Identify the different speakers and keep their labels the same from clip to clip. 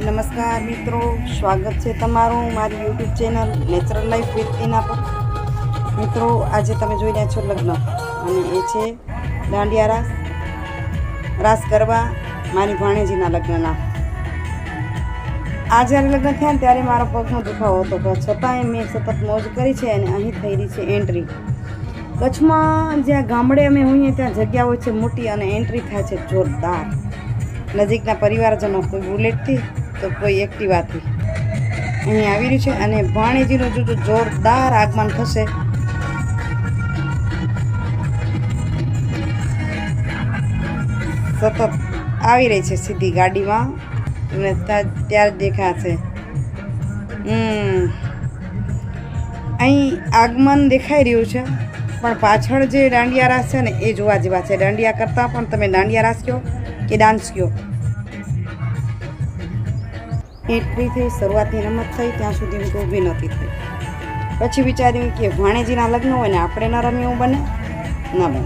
Speaker 1: નમસ્કાર મિત્રો, સ્વાગત છે તમારું મારી YouTube channel natural life with Tina પર. મિત્રો, આજે તમે જોઈ રહ્યા છો લગ્ન, અને એ છે દાંડિયા રાસ ગરબા મારી ભાણેજીના લગ્નના. આ જ્યારે લગ્ન થયા ને ત્યારે મારો પગનો દુખાવો હતો, પણ છતાંય મેં સતત મોજ કરી છે. અને અહીં થઈ રહી છે એન્ટ્રી. કચ્છમાં જ્યાં ગામડે અમે હોઈએ ત્યાં જગ્યા હોય છે મોટી, અને એન્ટ્રી થાય છે જોરદાર. નજીકના પરિવારજનો, કોઈ બુલેટથી તો કોઈ એક્ટિવાથી અહીં આવી રહ્યું છે. અને ભાણેજીનું જો જોરદાર આગમન થશે. સતત આવી રહી છે સીધી ગાડીમાં, અને ત્યારે દેખાશે. અહીં આગમન દેખાઈ રહ્યું છે, પણ પાછળ જે દાંડિયા રાસ છે ને એ જોવા જેવા છે. દાંડિયા કરતાં પણ તમે દાંડિયા રાસ કહો કે ડાન્સ કહો. એન્ટ્રી થઈ, શરૂઆતની રમત થઈ, ત્યાં સુધી હું તો ઊભી નહોતી થઈ. પછી વિચાર્યું કે ભાણેજીના લગ્ન હોય ને આપણે ન રમીએ એવું બને ન બને.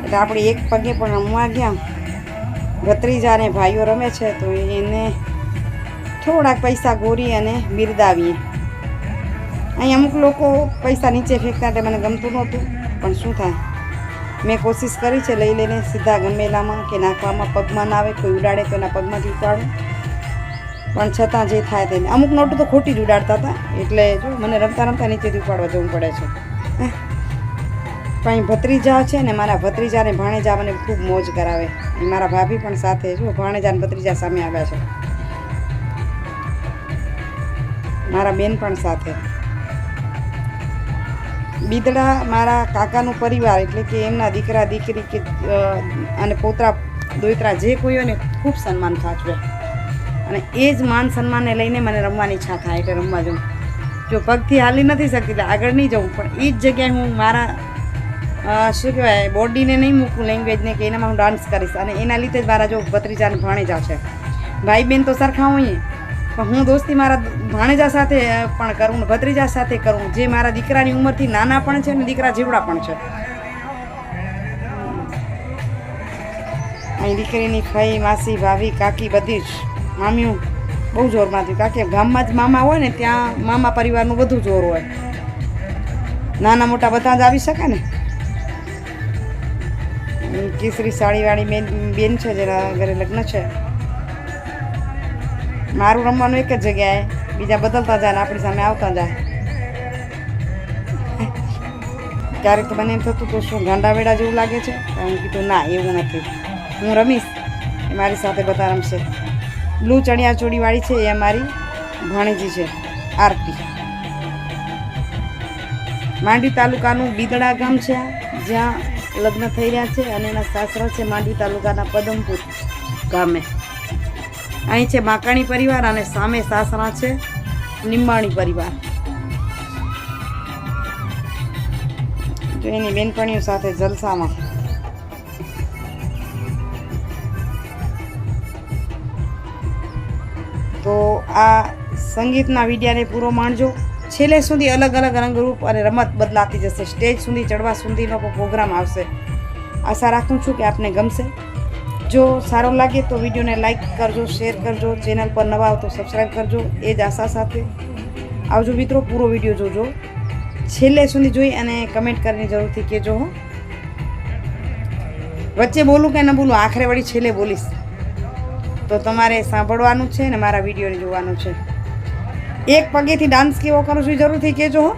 Speaker 1: એટલે આપણે એક પગે પણ રમવા ગયા. ભત્રીજા અને ભાઈઓ રમે છે તો એને થોડાક પૈસા ગોરી અને બિરદાવીએ. અહીં અમુક લોકો પૈસા નીચે ફેંકતા એટલે મને ગમતું નહોતું, પણ શું થાય, મેં કોશિશ કરી છે લઈ લઈને સીધા ગમેલામાં કે નાખવામાં, પગમાં ના આવે. કોઈ ઉડાડે તો એના પગમાંથી ઉપાડું, પણ છતાં જે થાય તેને. અમુક નોટો તો ખોટી જ ઉડાડતા હતા, એટલે જો મને રમતા રમતા નીચેથી ઉપાડવા જવું પડે છે. પણ ભત્રીજા છે ને, મારા ભત્રીજા અને ભાણેજા મને ખૂબ મોજ કરાવે. મારા ભાભી પણ સાથે, જો ભાણેજા અને ભત્રીજા સામે આવ્યા છે, મારા બેન પણ સાથે. બિદડા મારા કાકાનું પરિવાર, એટલે કે એમના દીકરા દીકરી કે અને પોતરા દોયત્રા જે કોઈ હોય ને ખૂબ સન્માન સાચવે. અને એ જ માન સન્માનને લઈને મને રમવાની ઈચ્છા થાય એટલે રમવા જાઉં. જો પગથી હાલી નથી શકતી એટલે આગળ નહીં જવું, પણ એ જ જગ્યાએ હું મારા શું કહેવાય બોડીને નહીં મૂકું, લેંગ્વેજને, કે એનામાં હું ડાન્સ કરીશ. અને એના લીધે જ મારા જો ભત્રીજા અને ભાણેજા છે. ભાઈ બહેન તો સરખા હોઈએ, પણ હું દોસ્તી મારા ભાણેજા સાથે પણ કરું ને ભત્રીજા સાથે કરું, જે મારા દીકરાની ઉંમરથી નાના પણ છે ને દીકરા જેવડા પણ છે. અહીં દીકરીની ફઈ, માસી, ભાભી, કાકી, બધી જ મામીઓ બહુ જોરમાં થયું. કારણ કે ગામમાં જ મામા હોય ને ત્યાં મામા પરિવારનું બધું જોર હોય. નાના મોટા બધા જ આવી શકે ને. કેસરી સાડીવાળી બેન છે જેના ઘરે લગ્ન છે. મારું રમવાનું એક જ જગ્યાએ, બીજા બદલતા જાય ને આપણી સામે આવતા જાય. ક્યારેક તો મને એમ થતું તો શું ગાંડાવેડા જેવું લાગે છે, હું કીધું ના એવું નથી, હું રમીશ, એ મારી સાથે બધા રમશે. બ્લુ ચણિયા ચોળીવાળી છે એ અમારી ભાણેજી છે, આરતી. માંડવી તાલુકાનું બિદડા ગામ છે જ્યાં લગ્ન થઈ રહ્યા છે, અને એના સાસરા છે માંડવી તાલુકાના પદમપુર ગામે. અહીં છે માકાણી પરિવાર, અને સામે સાસરા છે નિંબાણી પરિવાર. જો એની બેનપણીઓ સાથે જલસામાં. તો આ સંગીતના વિડીયાને પૂરો માણજો. છેલ્લે સુધી અલગ અલગ રંગરૂપ અને રમત બદલાતી જશે. સ્ટેજ સુધી ચડવા સુધીનો પ્રોગ્રામ આવશે. આશા રાખું છું કે આપને ગમશે. જો સારો લાગે તો વિડીયોને લાઈક કરજો, શેર કરજો, ચેનલ પર નવા આવો તો સબસ્ક્રાઈબ કરજો. એ જ આશા સાથે આવજો મિત્રો. પૂરો વિડીયો જોજો, છેલ્લે સુધી જોઈ અને કમેન્ટ કરીને જરૂરથી કહેજો હો. વચ્ચે બોલું કે ન બોલું, આખરે વળી છેલ્લે બોલીશ. તો તમારે સાંભળવાનું છે ને મારા વિડીયોને જોવાનું છે. એક પગેથી ડાન્સ કેવો કરું છું જરૂરથી કહેજો હો.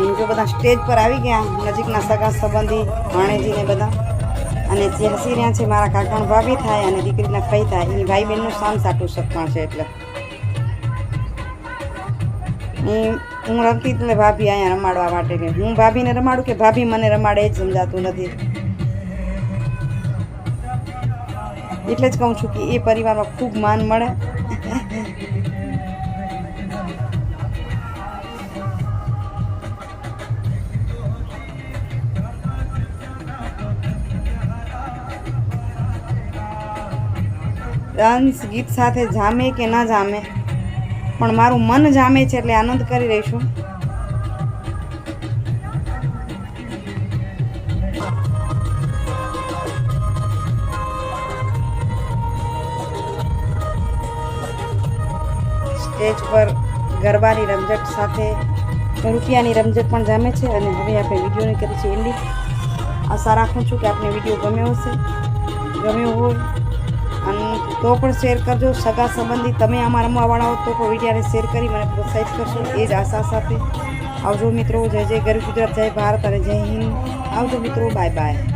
Speaker 1: જો બધા સ્ટેજ પર આવી ગયા નજીકના સગા સંબંધી ભાણેજીને બધા, અને જે હસી રહ્યા છે મારા કાકાણ ભાભી થાય અને દીકરીના ફઈ થાય, એની ભાઈ બહેનનું સામ સાટું સત્તાણ છે. એટલે હું રમતી એટલે ભાભી અહીંયા રમાડવા માટે કે હું ભાભીને રમાડું કે ભાભી મને રમાડે એ જ સમજાતું નથી. એટલે જ કહું છું કે એ પરિવારમાં ખૂબ માન મળે. ડાન્સ ગીત સાથે જામે કે ના જામે, પણ મારું મન જામે છે એટલે આનંદ કરી રહીશું. સ્ટેજ પર ગરબાની રમઝટ સાથે રૂપિયાની રમઝટ પણ જામે છે. અને હવે આપણે વિડીયોની કરી છે એન્ડિંગ. આશા રાખું છું કે આપને વિડીયો ગમ્યો હોય અને તો પણ શેર કરજો. સગા સંબંધી તમે આમાં રમવાવાળા હો તો પણ વિડીયોને શેર કરી મને પ્રોત્સાહિત કરશો એ જ આશા સાથે. આવજો મિત્રો. જય જય ગરવી ગુજરાત, જય ભારત અને જય હિન્દ. આવજો મિત્રો, બાય બાય.